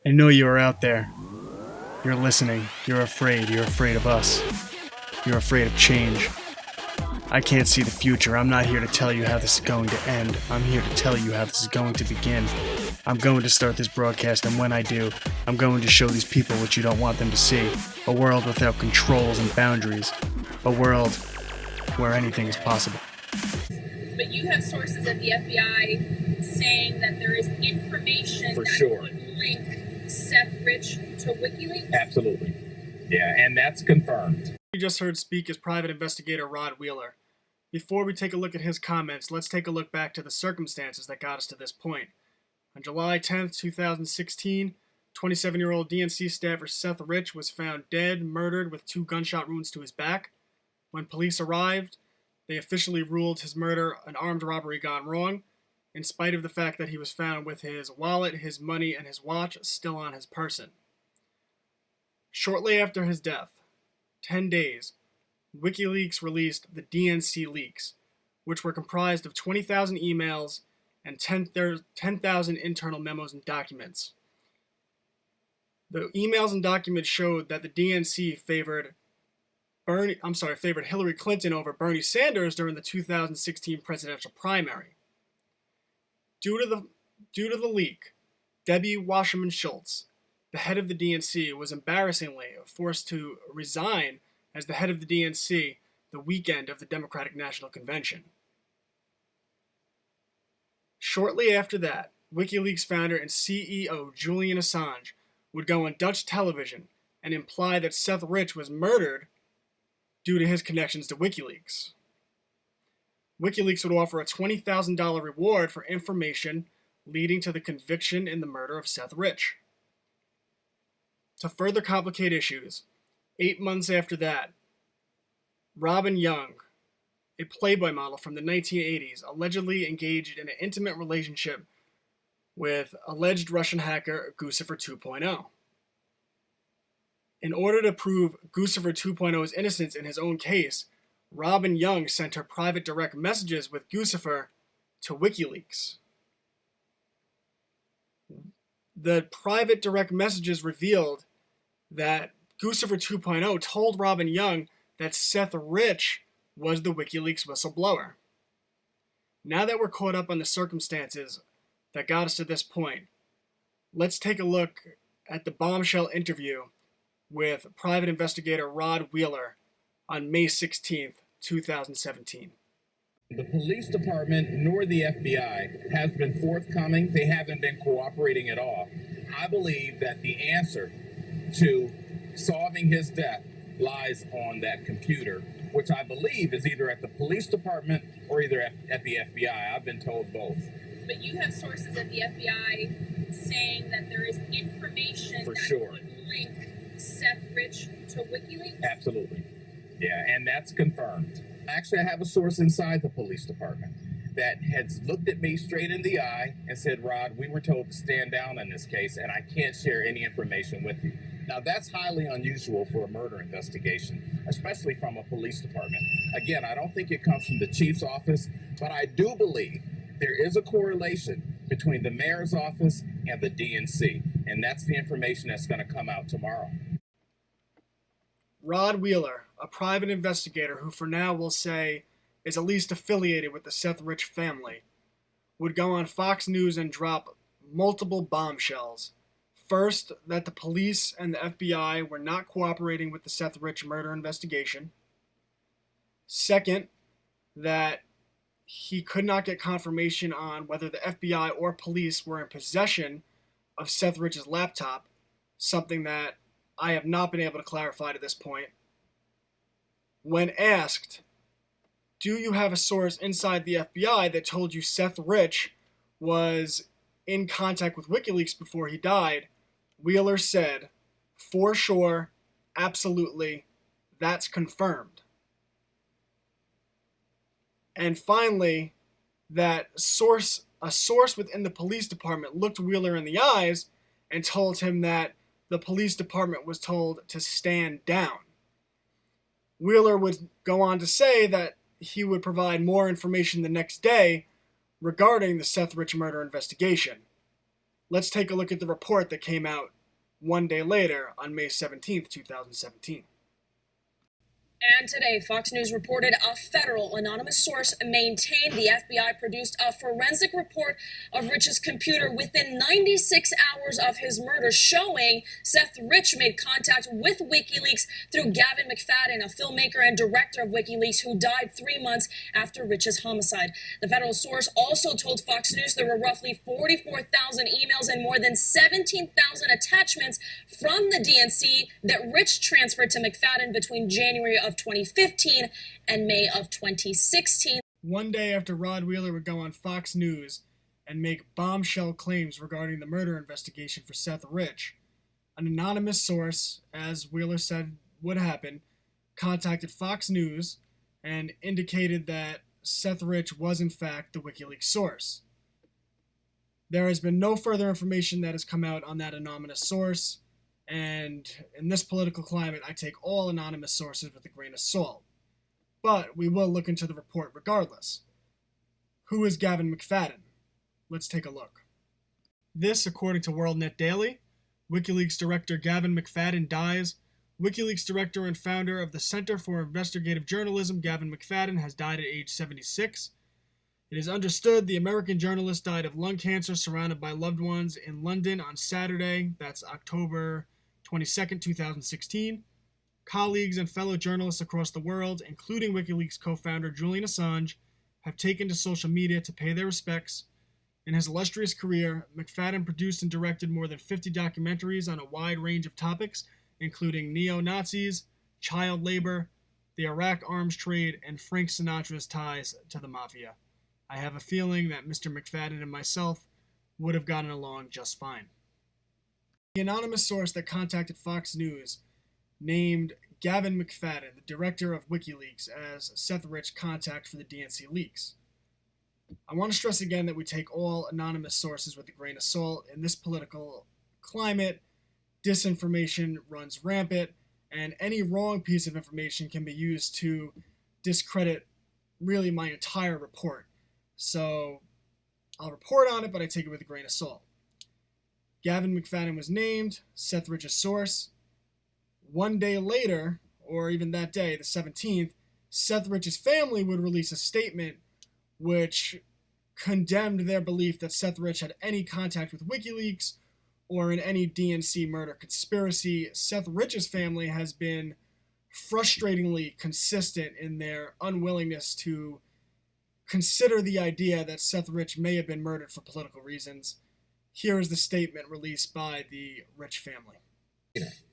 I know you are out there. You're listening. You're afraid. You're afraid of us. You're afraid of change. I can't see the future. I'm not here to tell you how this is going to end. I'm here to tell you how this is going to begin. I'm going to start this broadcast, and when I do, I'm going to show these people what you don't want them to see. A world without controls and boundaries. A world where anything is possible. But you have sources at the FBI saying that there is information For that sure. could link Seth Rich to WikiLeaks? Absolutely. Yeah, and that's confirmed. We just heard speak is private investigator Rod Wheeler. Before we take a look at his comments, let's take a look back to the circumstances that got us to this point. On July 10th, 2016, 27-year-old DNC staffer Seth Rich was found dead, murdered with 2 gunshot wounds to his back. When police arrived, they officially ruled his murder an armed robbery gone wrong, in spite of the fact that he was found with his wallet, his money, and his watch still on his person. Shortly after his death, 10 days, WikiLeaks released the DNC leaks, which were comprised of 20,000 emails and 10,000 internal memos and documents. The emails and documents showed that the DNC favored Hillary Clinton over Bernie Sanders during the 2016 presidential primary. Due to the leak, Debbie Wasserman Schultz, the head of the DNC, was embarrassingly forced to resign as the head of the DNC the weekend of the Democratic National Convention. Shortly after that, WikiLeaks founder and CEO Julian Assange would go on Dutch television and imply that Seth Rich was murdered due to his connections to WikiLeaks. WikiLeaks would offer a $20,000 reward for information leading to the conviction in the murder of Seth Rich. To further complicate issues, 8 months after that, Robin Young, a Playboy model from the 1980s, allegedly engaged in an intimate relationship with alleged Russian hacker Guccifer 2.0. In order to prove Guccifer 2.0's innocence in his own case, Robin Young sent her private direct messages with Guccifer to WikiLeaks. The private direct messages revealed that Guccifer 2.0 told Robin Young that Seth Rich was the WikiLeaks whistleblower. Now that we're caught up on the circumstances that got us to this point, let's take a look at the bombshell interview with private investigator Rod Wheeler on May 16th, 2017. The police department nor the FBI has been forthcoming. They haven't been cooperating at all. I believe that the answer to solving his death lies on that computer, which I believe is either at the police department or either at the FBI. I've been told both. But you have sources at the FBI saying that there is information For that sure. could link Seth Rich to WikiLeaks? Absolutely. Yeah, and that's confirmed. Actually, I have a source inside the police department that has looked at me straight in the eye and said, Rod, we were told to stand down in this case, and I can't share any information with you. Now, that's highly unusual for a murder investigation, especially from a police department. Again, I don't think it comes from the chief's office, but I do believe there is a correlation between the mayor's office and the DNC, and that's the information that's going to come out tomorrow. Rod Wheeler, a private investigator who for now we'll say is at least affiliated with the Seth Rich family, would go on Fox News and drop multiple bombshells. First, that the police and the FBI were not cooperating with the Seth Rich murder investigation. Second, that he could not get confirmation on whether the FBI or police were in possession of Seth Rich's laptop, something that I have not been able to clarify to this point. When asked, do you have a source inside the FBI that told you Seth Rich was in contact with WikiLeaks before he died, Wheeler said, for sure, absolutely, that's confirmed. And finally, that a source within the police department looked Wheeler in the eyes and told him that the police department was told to stand down. Wheeler would go on to say that he would provide more information the next day regarding the Seth Rich murder investigation. Let's take a look at the report that came out one day later on May 17th, 2017. And today, Fox News reported a federal anonymous source maintained the FBI produced a forensic report of Rich's computer within 96 hours of his murder, showing Seth Rich made contact with WikiLeaks through Gavin McFadden, a filmmaker and director of WikiLeaks who died 3 months after Rich's homicide. The federal source also told Fox News there were roughly 44,000 emails and more than 17,000 attachments from the DNC that Rich transferred to McFadden between January of 2015 and May of 2016. One day after Rod Wheeler would go on Fox News and make bombshell claims regarding the murder investigation for Seth Rich, an anonymous source, as Wheeler said would happen, contacted Fox News and indicated that Seth Rich was in fact the WikiLeaks source. There has been no further information that has come out on that anonymous source, and in this political climate, I take all anonymous sources with a grain of salt. But we will look into the report regardless. Who is Gavin McFadden? Let's take a look. This, according to WorldNet Daily, WikiLeaks director Gavin McFadden dies. WikiLeaks director and founder of the Center for Investigative Journalism, Gavin McFadden, has died at age 76. It is understood the American journalist died of lung cancer surrounded by loved ones in London on Saturday, that's October 22nd, 2016. Colleagues and fellow journalists across the world, including WikiLeaks co-founder Julian Assange, have taken to social media to pay their respects. In his illustrious career, McFadden produced and directed more than 50 documentaries on a wide range of topics, including neo-Nazis, child labor, the Iraq arms trade, and Frank Sinatra's ties to the mafia. I have a feeling that Mr. McFadden and myself would have gotten along just fine. The anonymous source that contacted Fox News named Gavin McFadden, the director of WikiLeaks, as Seth Rich contact for the DNC leaks. I want to stress again that we take all anonymous sources with a grain of salt. In this political climate, disinformation runs rampant, and any wrong piece of information can be used to discredit really my entire report. So I'll report on it, but I take it with a grain of salt. Gavin McFadden was named Seth Rich's source. One day later, or even that day, the 17th, Seth Rich's family would release a statement which condemned their belief that Seth Rich had any contact with WikiLeaks or in any DNC murder conspiracy. Seth Rich's family has been frustratingly consistent in their unwillingness to consider the idea that Seth Rich may have been murdered for political reasons. Here is the statement released by the Rich family.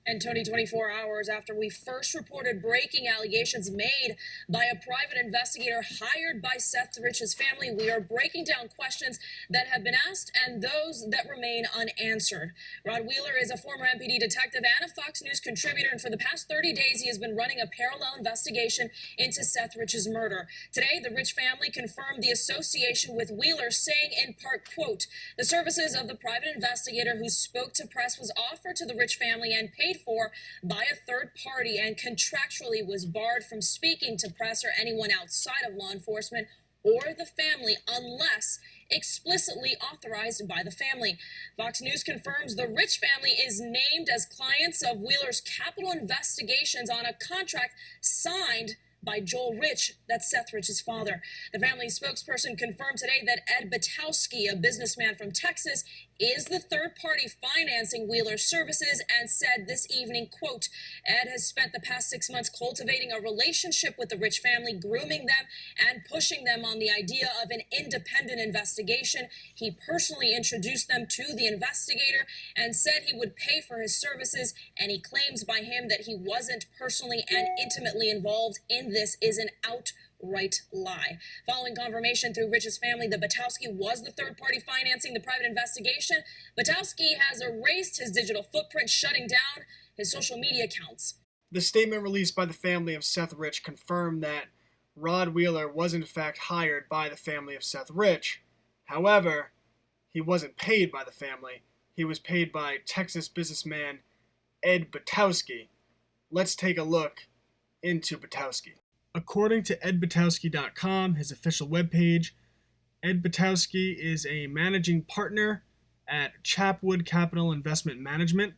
And Tony, 24 hours after we first reported breaking allegations made by a private investigator hired by Seth Rich's family, we are breaking down questions that have been asked and those that remain unanswered. Rod Wheeler is a former MPD detective and a Fox News contributor, and for the past 30 days, he has been running a parallel investigation into Seth Rich's murder. Today, the Rich family confirmed the association with Wheeler, saying in part, quote, "The services of the private investigator who spoke to press was offered to the Rich family and paid for by a third party and contractually was barred from speaking to press or anyone outside of law enforcement or the family unless explicitly authorized by the family." Fox News confirms the Rich family is named as clients of Wheeler's capital investigations on a contract signed by Joel Rich, that's Seth Rich's father. The family spokesperson confirmed today that Ed Batowski, a businessman from Texas, is the third party financing Wheeler's services, and said this evening, quote, "Ed has spent the past 6 months cultivating a relationship with the Rich family, grooming them and pushing them on the idea of an independent investigation. He personally introduced them to the investigator and said he would pay for his services. Any claims by him that he wasn't personally and intimately involved in this is an outright lie." Following confirmation through Rich's family that Batowski was the third party financing the private investigation, Batowski has erased his digital footprint, shutting down his social media accounts. The statement released by the family of Seth Rich confirmed that Rod Wheeler was in fact hired by the family of Seth Rich. However, he wasn't paid by the family. He was paid by Texas businessman Ed Batowski. Let's take a look into Batowski. According to edbatowski.com, his official webpage, Ed Batowski is a managing partner at Chapwood Capital Investment Management.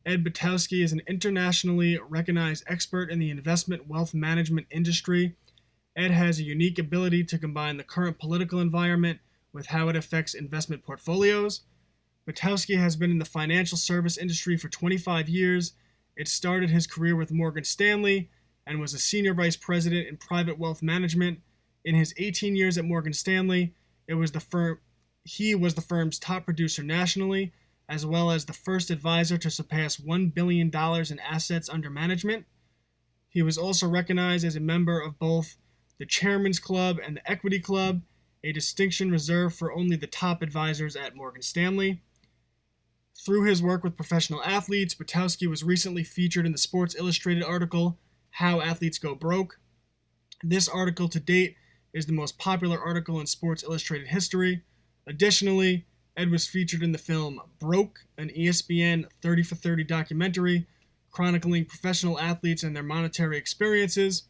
Ed Butowski is an internationally recognized expert in the investment wealth management industry. Ed has a unique ability to combine the current political environment with how it affects investment portfolios. Butowski has been in the financial service industry for 25 years. It started his career with Morgan Stanley and was a senior vice president in private wealth management. In his 18 years at Morgan Stanley, he was the firm's top producer nationally, as well as the first advisor to surpass $1 billion in assets under management. He was also recognized as a member of both the Chairman's Club and the Equity Club, a distinction reserved for only the top advisors at Morgan Stanley. Through his work with professional athletes, Butowski was recently featured in the Sports Illustrated article, How Athletes Go Broke. This article to date is the most popular article in Sports Illustrated history. Additionally, Ed was featured in the film Broke, an ESPN 30 for 30 documentary chronicling professional athletes and their monetary experiences.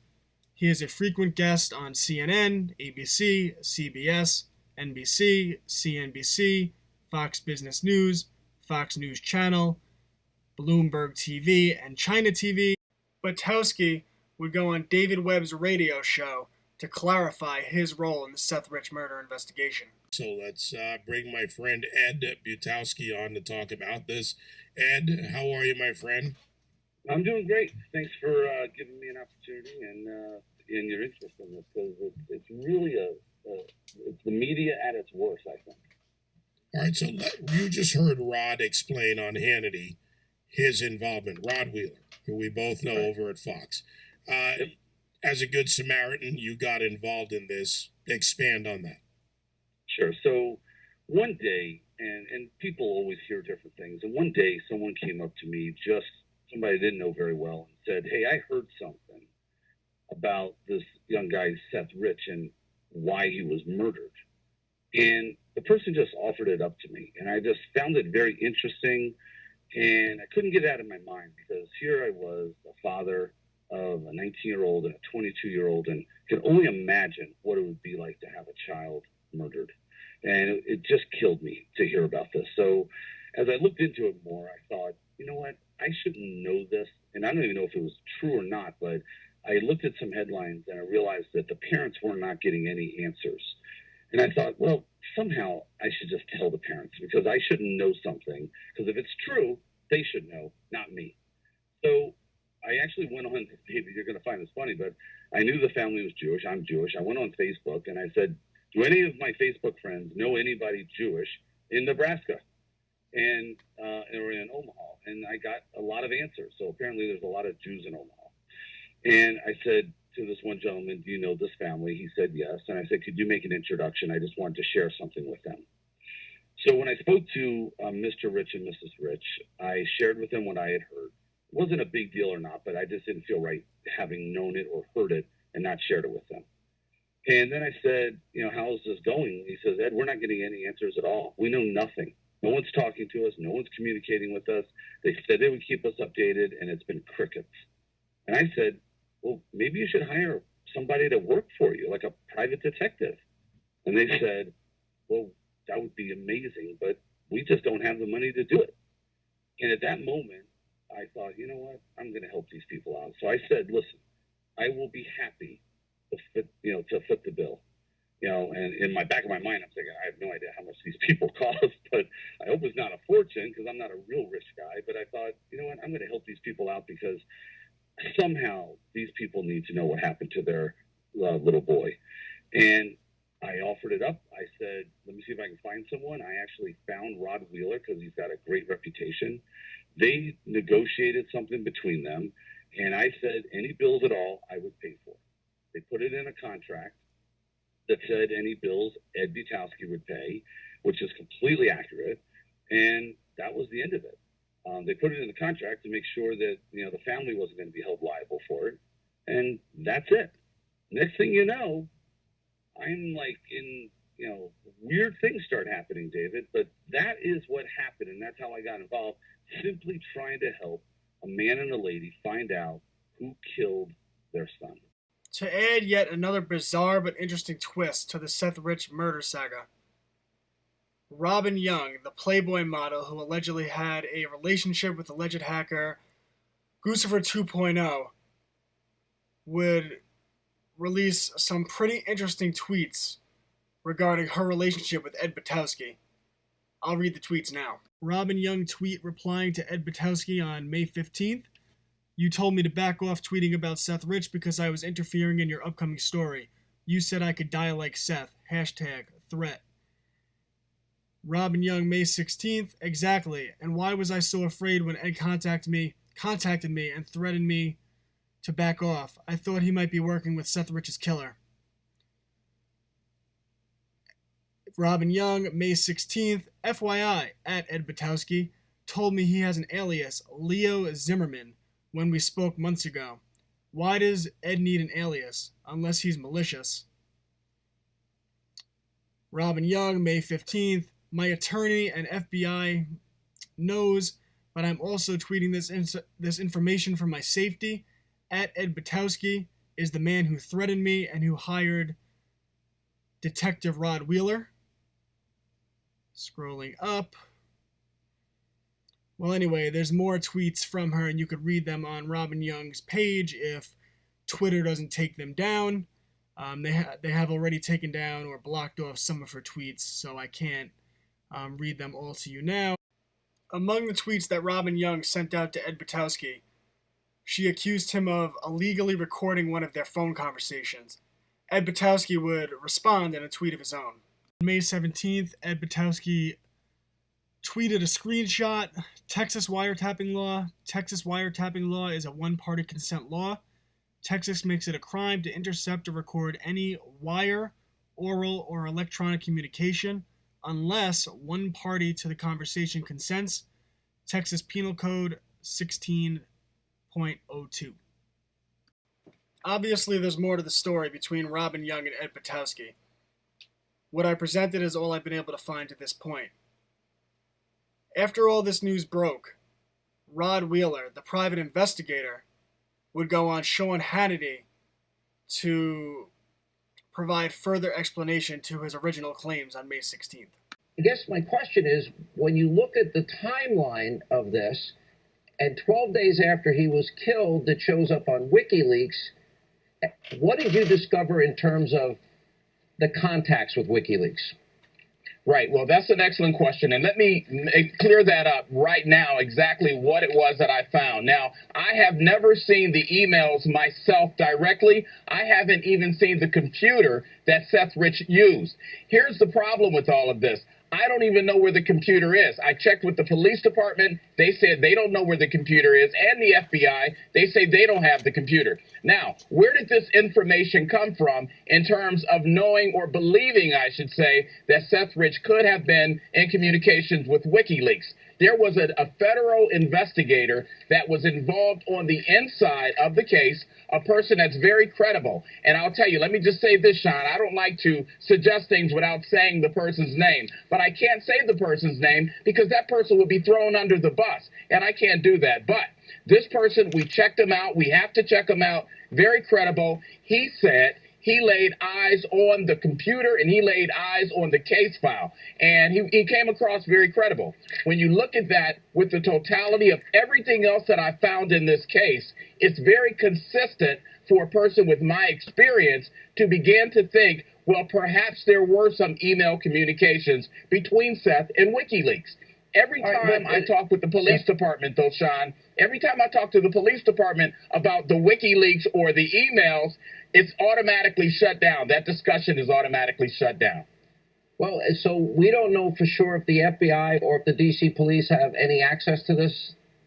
He is a frequent guest on CNN, ABC, CBS, NBC, CNBC, Fox Business News, Fox News Channel, Bloomberg TV, and China TV. Butowski would go on David Webb's radio show to clarify his role in the Seth Rich murder investigation. So let's bring my friend Ed Butowski on to talk about this. Ed, how are you, my friend? I'm doing great. Thanks for giving me an opportunity and your interest in this, because it's really it's the media at its worst, I think. All right, so you just heard Rod explain on Hannity his involvement. Rod Wheeler, who we both know over at Fox. Yep. As a good Samaritan, you got involved in this. Expand on that. Sure. So one day, and people always hear different things, and one day someone came up to me, just somebody I didn't know very well, and said, "Hey, I heard something about this young guy, Seth Rich, and why he was murdered." And the person just offered it up to me, and I just found it very interesting, and I couldn't get it out of my mind, because here I was, a father of a 19-year-old and a 22-year-old, and could only imagine what it would be like to have a child murdered. And it just killed me to hear about this. So as I looked into it more, I thought, you know what, I shouldn't know this. And I don't even know if it was true or not, but I looked at some headlines and I realized that the parents were not getting any answers. And I thought, well, somehow I should just tell the parents, because I shouldn't know something. Because if it's true, they should know, not me. So I actually went on, maybe you're going to find this funny, but I knew the family was Jewish. I'm Jewish. I went on Facebook and I said, do any of my Facebook friends know anybody Jewish in Nebraska? And or in Omaha? And I got a lot of answers. So apparently there's a lot of Jews in Omaha. And I said to this one gentleman, do you know this family? He said yes. And I said, could you make an introduction? I just wanted to share something with them. So when I spoke to Mr. Rich and Mrs. Rich, I shared with them what I had heard. It wasn't a big deal or not, but I just didn't feel right having known it or heard it and not shared it with them. And then I said, you know, how's this going? He says, Ed, we're not getting any answers at all. We know nothing. No one's talking to us. No one's communicating with us. They said they would keep us updated, and it's been crickets. And I said, well, maybe you should hire somebody to work for you, like a private detective. And they said, well, that would be amazing, but we just don't have the money to do it. And at that moment, I thought, you know what? I'm going to help these people out. So I said, listen, I will be happy to foot the bill. You know, and in my back of my mind, I'm thinking, I have no idea how much these people cost, but I hope it's not a fortune, because I'm not a real rich guy. But I thought, you know what? I'm going to help these people out, because somehow these people need to know what happened to their little boy. And I offered it up. I said, let me see if I can find someone. I actually found Rod Wheeler, because he's got a great reputation. They negotiated something between them, and I said any bills at all I would pay for. They put it in a contract that said any bills Ed Butowski would pay, which is completely accurate, and that was the end of it. They put it in the contract to make sure that, you know, the family wasn't going to be held liable for it, and that's it. Next thing you know, I'm like in, you know, weird things start happening, David, but that is what happened, and that's how I got involved, simply trying to help a man and a lady find out who killed their son. To add yet another bizarre but interesting twist to the Seth Rich murder saga, Robin Young, the Playboy model who allegedly had a relationship with alleged hacker Guccifer 2.0, would release some pretty interesting tweets regarding her relationship with Ed Butowski. I'll read the tweets now. Robin Young tweet replying to Ed Butowski on May 15th. You told me to back off tweeting about Seth Rich because I was interfering in your upcoming story. You said I could die like Seth. Hashtag threat. Robin Young, May 16th. Exactly. And why was I so afraid when Ed contacted me and threatened me to back off? I thought he might be working with Seth Rich's killer. Robin Young, May 16th. FYI, at Ed Butowski, told me he has an alias, Leo Zimmerman, when we spoke months ago. Why does Ed need an alias, unless he's malicious? Robin Young, May 15th. My attorney and FBI knows, but I'm also tweeting this information for my safety. At Ed Butowski is the man who threatened me and who hired Detective Rod Wheeler. Scrolling up. Well, anyway, there's more tweets from her, and you could read them on Robin Young's page if Twitter doesn't take them down. They have already taken down or blocked off some of her tweets, so I can't read them all to you now. Among the tweets that Robin Young sent out to Ed Butowski, she accused him of illegally recording one of their phone conversations. Ed Butowski would respond in a tweet of his own. On May 17th, Ed Butowski tweeted a screenshot. Texas wiretapping law. Texas wiretapping law is a one-party consent law. Texas makes it a crime to intercept or record any wire, oral, or electronic communication unless one party to the conversation consents. Texas Penal Code 16.02. Obviously, there's more to the story between Robin Young and Ed Butowski. What I presented is all I've been able to find to this point. After all this news broke, Rod Wheeler, the private investigator, would go on Sean Hannity to provide further explanation to his original claims on May 16th. I guess my question is, when you look at the timeline of this, and 12 days after he was killed, it shows up on WikiLeaks, what did you discover in terms of the contacts with WikiLeaks? Right. Well, that's an excellent question. And let me clear that up right now, exactly what it was that I found. Now, I have never seen the emails myself directly. I haven't even seen the computer that Seth Rich used. Here's the problem with all of this. I don't even know where the computer is. I checked with the police department. They said they don't know where the computer is. And the FBI, they say they don't have the computer. Now, where did this information come from in terms of knowing or believing, I should say, that Seth Rich could have been in communications with WikiLeaks? There was a federal investigator that was involved on the inside of the case, a person that's very credible. And I'll tell you, let me just say this, Sean. I don't like to suggest things without saying the person's name. But I can't say the person's name because that person would be thrown under the bus. And I can't do that. But this person, we checked him out. We have to check him out. Very credible. He said he laid eyes on the computer and he laid eyes on the case file. And he came across very credible. When you look at that with the totality of everything else that I found in this case, it's very consistent for a person with my experience to begin to think, well, perhaps there were some email communications between Seth and WikiLeaks. Every time I talk with the police department, though, Sean, every time I talk to the police department about the WikiLeaks or the emails, it's automatically shut down. That discussion is automatically shut down. Well, so we don't know for sure if the FBI or if the D.C. police have any access to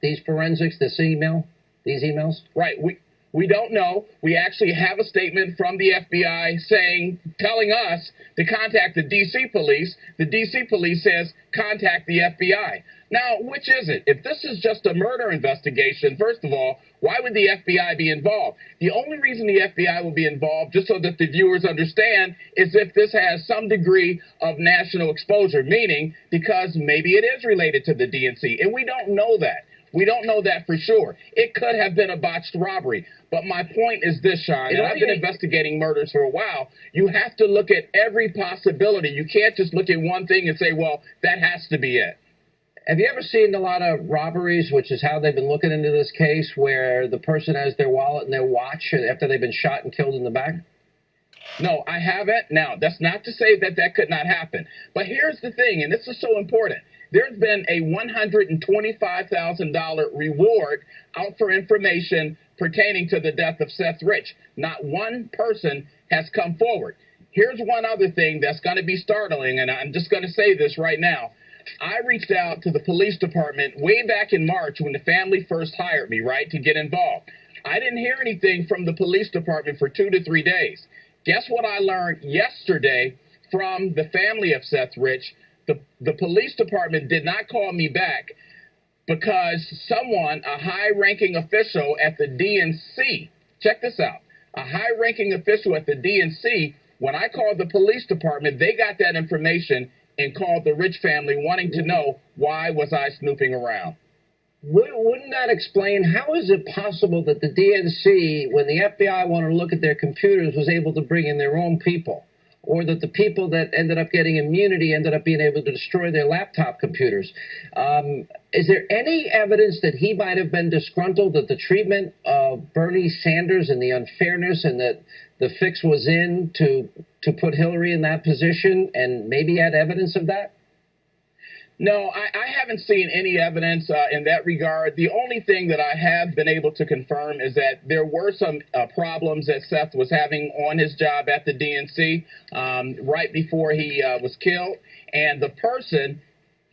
these forensics, these emails? Right. We don't know. We actually have a statement from the FBI telling us to contact the D.C. police. The D.C. police says contact the FBI. Now, which is it? If this is just a murder investigation, first of all, why would the FBI be involved? The only reason the FBI will be involved, just so that the viewers understand, is if this has some degree of national exposure, meaning because maybe it is related to the DNC, and we don't know that. We don't know that for sure. It could have been a botched robbery. But my point is this, Sean, and I've been investigating murders for a while. You have to look at every possibility. You can't just look at one thing and say, well, that has to be it. Have you ever seen a lot of robberies, which is how they've been looking into this case, where the person has their wallet and their watch after they've been shot and killed in the back? No, I haven't. Now, that's not to say that that could not happen. But here's the thing, and this is so important. There's been a $125,000 reward out for information pertaining to the death of Seth Rich. Not one person has come forward. Here's one other thing that's going to be startling, and I'm just going to say this right now. I reached out to the police department way back in March when the family first hired me, right, to get involved. I didn't hear anything from the police department for 2 to 3 days. Guess what I learned yesterday from the family of Seth Rich? The police department did not call me back because someone, a high-ranking official at the DNC, check this out, a high-ranking official at the DNC, when I called the police department, they got that information and called the Rich family wanting to know why was I snooping around. Wouldn't that explain how is it possible that the DNC, when the FBI wanted to look at their computers, was able to bring in their own people? Or that the people that ended up getting immunity ended up being able to destroy their laptop computers? Is there any evidence that he might have been disgruntled at the treatment of Bernie Sanders and the unfairness, and that the fix was in to put Hillary in that position, and maybe had evidence of that? No, I haven't seen any evidence in that regard. The only thing that I have been able to confirm is that there were some problems that Seth was having on his job at the DNC right before he was killed. And the person,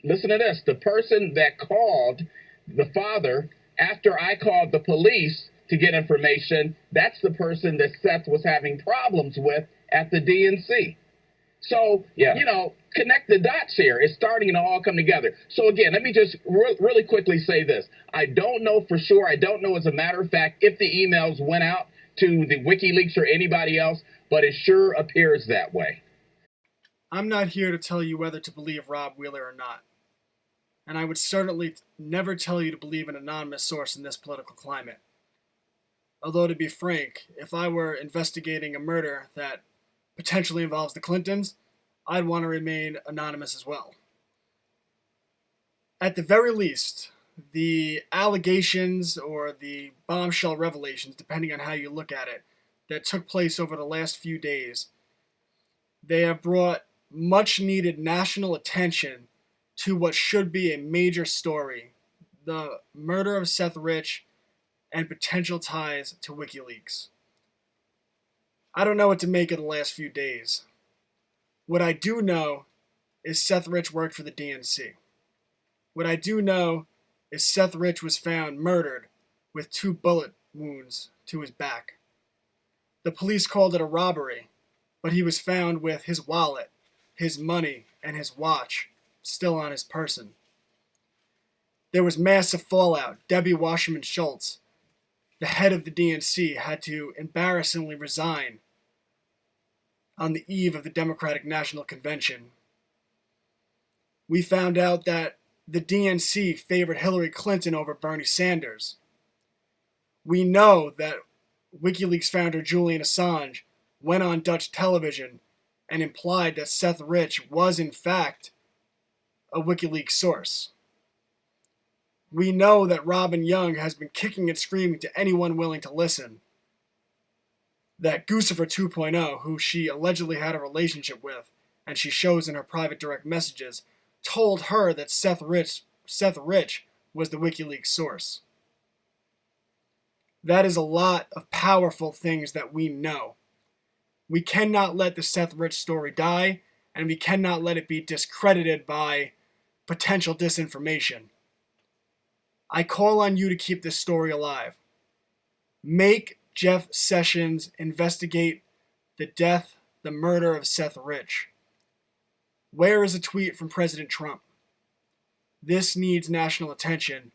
listen to this, the person that called the father after I called the police to get information, that's the person that Seth was having problems with at the DNC. So, you know, connect the dots here. It's starting to all come together. So, again, let me just really quickly say this. I don't know for sure. I don't know, as a matter of fact, if the emails went out to the WikiLeaks or anybody else, but it sure appears that way. I'm not here to tell you whether to believe Rob Wheeler or not. And I would certainly never tell you to believe an anonymous source in this political climate. Although, to be frank, if I were investigating a murder that potentially involves the Clintons, I'd want to remain anonymous as well. At the very least, the allegations or the bombshell revelations, depending on how you look at it, that took place over the last few days, they have brought much needed national attention to what should be a major story: the murder of Seth Rich and potential ties to WikiLeaks. I don't know what to make of the last few days. What I do know is Seth Rich worked for the DNC. What I do know is Seth Rich was found murdered with 2 bullet wounds to his back. The police called it a robbery, but he was found with his wallet, his money, and his watch still on his person. There was massive fallout. Debbie Wasserman Schultz, the head of the DNC, had to embarrassingly resign on the eve of the Democratic National Convention. We found out that the DNC favored Hillary Clinton over Bernie Sanders. We know that WikiLeaks founder Julian Assange went on Dutch television and implied that Seth Rich was in fact a WikiLeaks source. We know that Robin Young has been kicking and screaming to anyone willing to listen that Guccifer 2.0, who she allegedly had a relationship with, and she shows in her private direct messages, told her that Seth Rich was the WikiLeaks source. That is a lot of powerful things that we know. We cannot let the Seth Rich story die, and we cannot let it be discredited by potential disinformation. I call on you to keep this story alive. Make Jeff Sessions investigate the death, the murder of Seth Rich. Where is a tweet from President Trump? This needs national attention.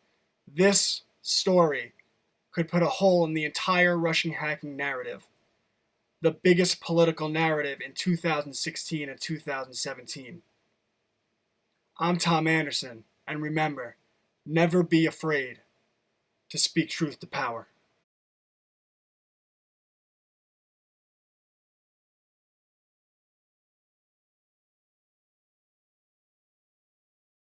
This story could put a hole in the entire Russian hacking narrative, the biggest political narrative in 2016 and 2017. I'm Tom Anderson, and remember, never be afraid. to speak truth to power.